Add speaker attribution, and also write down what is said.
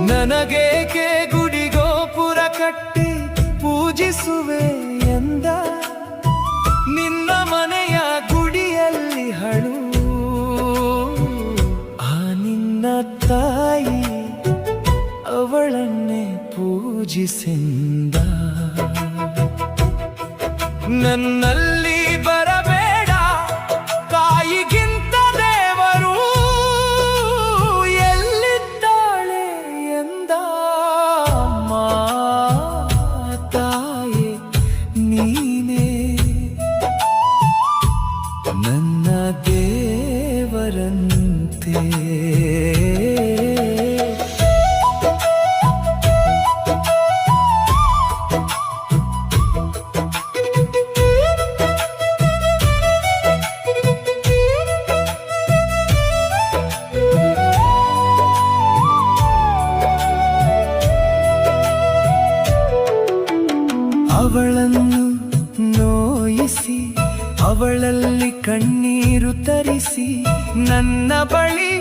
Speaker 1: ನನಗೇಕೆ ಗುಡಿಗೋಪುರ ಕಟ್ಟಿ ಪೂಜಿಸುವೆ ಎಂದ ನಿನ್ನ ಮನೆಯ ಗುಡಿಯಲ್ಲಿ ಹಳು ಆ ನಿನ್ನ ತಾಯಿ ಅವಳನ್ನೇ ಪೂಜಿಸಿಂದ ನನ್ನಲ್ಲಿ ಬರಬೇಡ ತಾಯಿಗಿಂತ ದೇವರು ಎಲ್ಲಿದ್ದಾಳೆ ಎಂದ ತಾಯಿ ನೀನೇ ನನ್ನ ದೇವರಂತೆ ಅವಳನ್ನು ನೋಯಿಸಿ ಅವಳಲ್ಲಿ ಕಣ್ಣೀರು ತರಿಸಿ ನನ್ನ ಬಳಿ